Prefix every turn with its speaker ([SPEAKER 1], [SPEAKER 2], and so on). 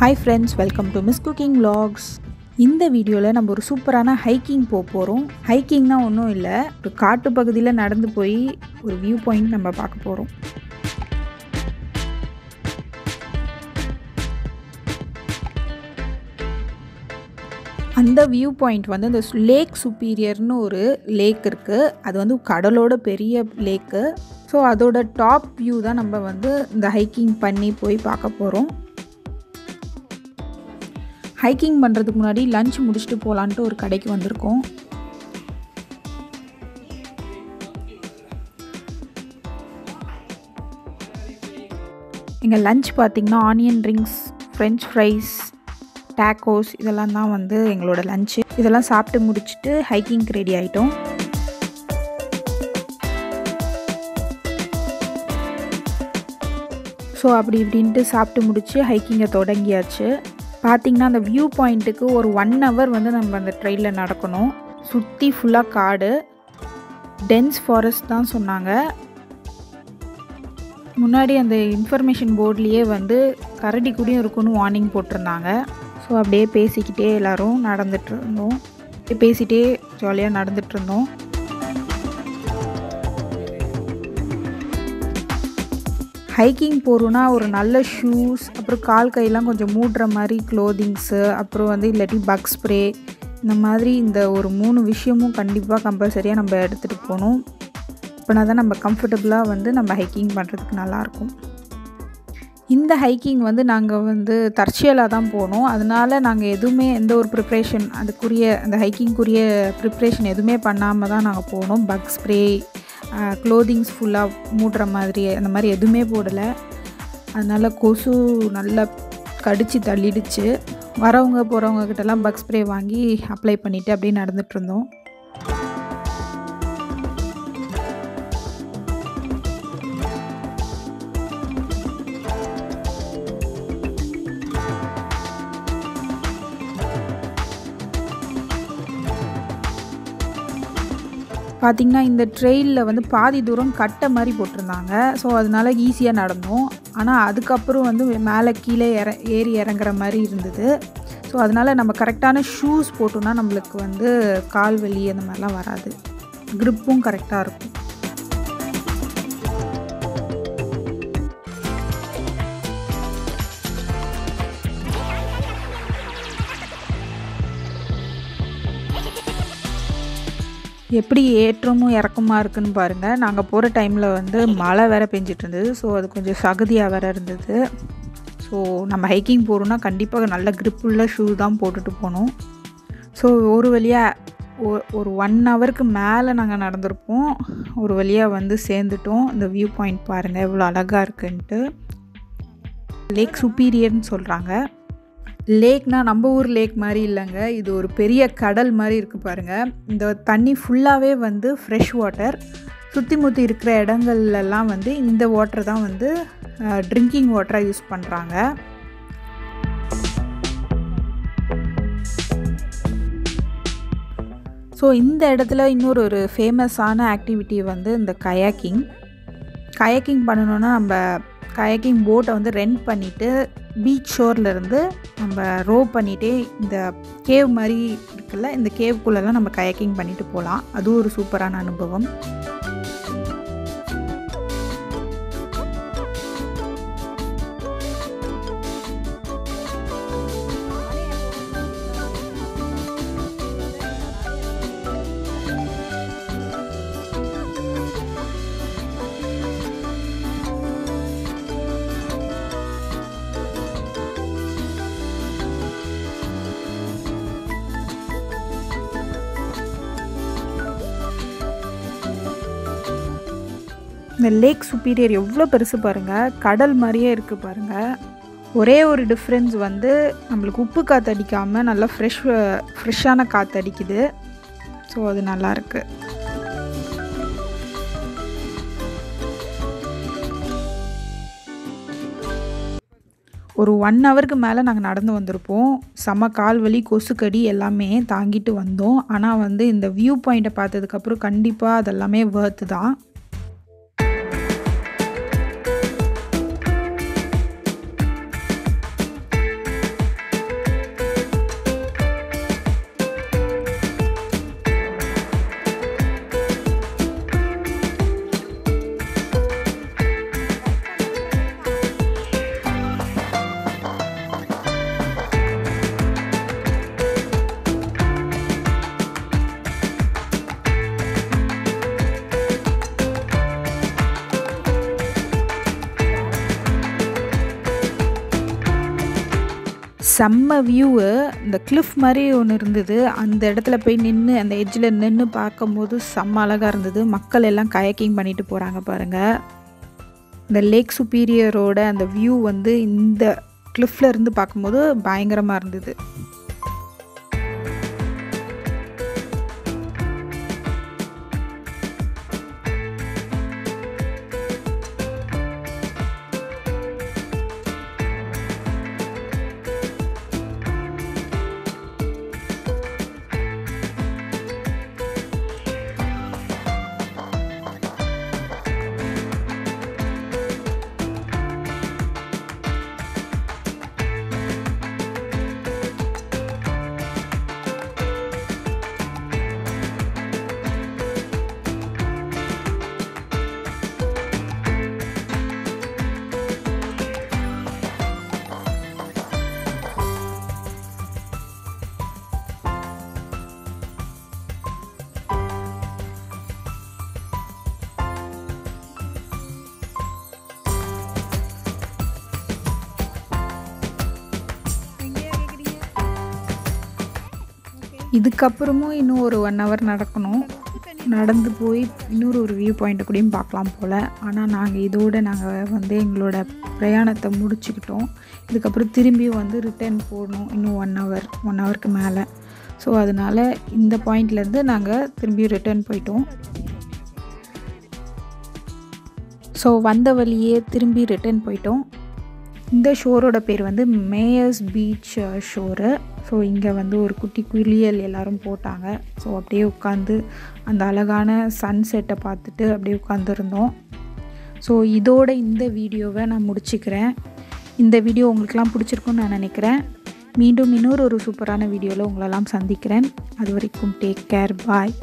[SPEAKER 1] Hi friends, welcome to Miss Cooking Vlogs. இந்த வீடியோவில் நம்ம ஒரு சூப்பரான ஹைக்கிங் போகிறோம். ஹைக்கிங்னா ஒன்றும் இல்லை, ஒரு காட்டு பகுதியில் நடந்து போய் ஒரு வியூ பாயிண்ட் நம்ம பார்க்க போகிறோம். அந்த வியூ பாயிண்ட் வந்து இந்த லேக் சுப்பீரியர்னு ஒரு லேக் இருக்குது. அது வந்து கடலோட பெரிய லேக்கு. ஸோ அதோட டாப் வியூ தான் நம்ம வந்து இந்த ஹைக்கிங் பண்ணி போய் பார்க்க போகிறோம். ஹைக்கிங் பண்ணுறதுக்கு முன்னாடி லஞ்ச் முடிச்சுட்டு போகலான்ட்டு ஒரு கடைக்கு வந்திருக்கோம். எங்கள் லஞ்ச் பார்த்திங்கன்னா onion rings, French fries, tacos இதெல்லாம் தான் வந்து எங்களோட லஞ்சு. இதெல்லாம் சாப்பிட்டு முடிச்சுட்டு ஹைக்கிங்க்கு ரெடி ஆகிட்டோம். ஸோ அப்படி இப்படின்ட்டு சாப்பிட்டு முடிச்சு ஹைக்கிங்கை தொடங்கியாச்சு. பார்த்திங்கன்னா அந்த வியூ பாயிண்ட்டுக்கு ஒரு 1 hour வந்து நம்ம அந்த ட்ரெயிலில் நடக்கணும். சுற்றி ஃபுல்லாக காடு, டென்ஸ் ஃபாரஸ்ட் தான் சொன்னாங்க. முன்னாடி அந்த இன்ஃபர்மேஷன் போர்ட்லேயே வந்து கரடி கூடயும் இருக்குன்னு வார்னிங் போட்டிருந்தாங்க. ஸோ அப்படியே பேசிக்கிட்டே எல்லோரும் நடந்துகிட்ருந்தோம். பேசிகிட்டே ஜாலியாக நடந்துகிட்ருந்தோம். ஹைக்கிங் போகிறோன்னா ஒரு நல்ல ஷூஸ், அப்புறம் கால் கையெல்லாம் கொஞ்சம் மூடுற மாதிரி க்ளோதிங்ஸு, அப்புறம் வந்து இல்லாட்டி பக் ஸ்ப்ரே, இந்த மாதிரி இந்த ஒரு 3 விஷயமும் கண்டிப்பாக கம்பல்சரியாக நம்ம எடுத்துகிட்டு போகணும். இப்போனா தான் நம்ம கம்ஃபர்டபுளாக வந்து நம்ம ஹைக்கிங் பண்ணுறதுக்கு நல்லாயிருக்கும். இந்த ஹைக்கிங் வந்து நாங்கள் வந்து தற்செயலாக தான் போனோம். அதனால் நாங்கள் எதுவுமே எந்த ஒரு ப்ரிப்ரேஷன் அதுக்குரிய அந்த ஹைக்கிங்குரிய ப்ரிப்ரேஷன் எதுவுமே பண்ணாமல் தான் நாங்கள் போனோம். பக் ஸ்ப்ரே, க்ளோதிங்ஸ் ஃபுல்லாக மூடுற மாதிரி அந்த மாதிரி எதுவுமே போடலை. அதனால் கொசு நல்லா கடித்து தள்ளிடுச்சு. வரவங்க போகிறவங்கக்கிட்டலாம் பக் ஸ்ப்ரே வாங்கி அப்ளை பண்ணிவிட்டு அப்படியே நடந்துகிட்ருந்தோம். பார்த்திங்கன்னா இந்த ட்ரெயிலில் வந்து பாதி தூரம் கட்டை மாதிரி போட்டிருந்தாங்க. ஸோ அதனால ஈஸியாக நடந்தோம். ஆனால் அதுக்கப்புறம் வந்து மேலே கீழே ஏறி இறங்குற மாதிரி இருந்தது. ஸோ அதனால் நம்ம கரெக்டான ஷூஸ் போட்டோன்னா நம்மளுக்கு வந்து கால் வலி அந்த மாதிரிலாம் வராது. க்ரிப்பும் கரெக்டாக இருக்கும். எப்படி ஏற்றமும் இறக்கமாக இருக்குதுன்னு பாருங்கள். நாங்கள் போகிற டைமில் வந்து மழை வேறு பெஞ்சிட்டு இருந்தது. ஸோ அது கொஞ்சம் சகதியாக வேறு இருந்தது. ஸோ நம்ம ஹைக்கிங் போகிறோன்னா கண்டிப்பாக நல்ல க்ரிப் உள்ள ஷூ தான் போட்டுட்டு போகணும். ஸோ ஒரு வழியாக ஒரு 1 hourக்கு மேலே நாங்கள் நடந்திருப்போம். ஒரு வழியாக வந்து சேர்ந்துட்டோம். இந்த வியூ பாயிண்ட் பாருங்கள் எவ்வளோ அழகாக இருக்குன்ட்டு. லேக் சுப்பீரியர்னு சொல்கிறாங்க. லேக்னா நம்ம ஊர் லேக் மாதிரி இல்லைங்க, இது ஒரு பெரிய கடல் மாதிரி இருக்குது பாருங்கள். இந்த தண்ணி ஃபுல்லாகவே வந்து ஃப்ரெஷ் வாட்டர். சுற்றி முற்றி இருக்கிற இடங்கள்லாம் வந்து இந்த வாட்டர் தான் வந்து ட்ரிங்கிங் வாட்டராக யூஸ் பண்ணுறாங்க. ஸோ இந்த இடத்துல இன்னொரு ஃபேமஸான ஆக்டிவிட்டி வந்து இந்த கயாக்கிங். கயாக்கிங் பண்ணணுன்னா நம்ம கயாக்கிங் போட்டை வந்து ரெண்ட் பண்ணிவிட்டு பீச் ஷோர்லேருந்து நம்ம ரோ பண்ணிகிட்டே இந்த கேவ் மாதிரி இருக்குல்ல, இந்த கேவுக்குள்ளெல்லாம் நம்ம கயாக்கிங் பண்ணிட்டு போகலாம். அதுவும் ஒரு சூப்பரான அனுபவம். இந்த லேக் சுப்பீரியர் எவ்வளோ பெருசு பாருங்கள், கடல் மாதிரியே இருக்குது பாருங்கள். ஒரே ஒரு டிஃப்ரென்ஸ் வந்து நம்மளுக்கு உப்பு காற்று அடிக்காமல் நல்லா ஃப்ரெஷ்ஷான காற்று அடிக்குது. ஸோ அது நல்லாயிருக்கு. ஒரு 1 hourக்கு மேலே நாங்கள் நடந்து வந்திருப்போம். செம கால் வலி, கொசுக்கடி எல்லாமே தாங்கிட்டு வந்தோம். ஆனால் வந்து இந்த வியூ பாயிண்ட்டை பார்த்ததுக்கப்புறம் கண்டிப்பாக அதெல்லாமே வர்த்து தான். செம்ம வியூவு. இந்த கிளிஃப் மாதிரி ஒன்று இருந்தது. அந்த இடத்துல போய் நின்று அந்த எட்ஜில் நின்று பார்க்கும்போது செம்ம அழகாக இருந்தது. மக்கள் எல்லாம் கயாக்கிங் பண்ணிட்டு போகிறாங்க பாருங்கள். இந்த லேக் சுப்பீரியரோட அந்த வியூ வந்து இந்த கிளிஃப்ல இருந்து பார்க்கும்போது பயங்கரமாக இருந்தது. இதுக்கப்புறமும் இன்னும் ஒரு 1 hour நடக்கணும். நடந்து போய் இன்னொரு வியூ பாயிண்ட்டை கூடயும் பார்க்கலாம் போல். ஆனால் நாங்கள் வந்து எங்களோட பிரயாணத்தை முடிச்சுக்கிட்டோம். இதுக்கப்புறம் திரும்பியும் வந்து ரிட்டர்ன் போகணும் இன்னும் 1 ஹவருக்கு மேலே. ஸோ அதனால் இந்த பாயிண்ட்லேருந்து நாங்கள் திரும்பியும் ரிட்டர்ன் போயிட்டோம். ஸோ வந்த வழியே திரும்பி ரிட்டர்ன் போயிட்டோம். இந்த ஷோரோட பேர் வந்து மேயர்ஸ் பீச் ஷோரு. ஸோ இங்கே வந்து ஒரு குட்டி குளியல் எல்லோரும் போட்டாங்க. ஸோ அப்படியே உட்காந்து அந்த அழகான சன்செட்டை பார்த்துட்டு அப்படியே உட்காந்துருந்தோம். ஸோ இதோட இந்த வீடியோவை நான் முடிச்சுக்கிறேன். இந்த வீடியோ உங்களுக்கெல்லாம் பிடிச்சிருக்குன்னு நான் நினைக்கிறேன். மீண்டும் இன்னொரு சூப்பரான வீடியோவில் உங்களெல்லாம் சந்திக்கிறேன். அது வரைக்கும் டேக் கேர், பாய்.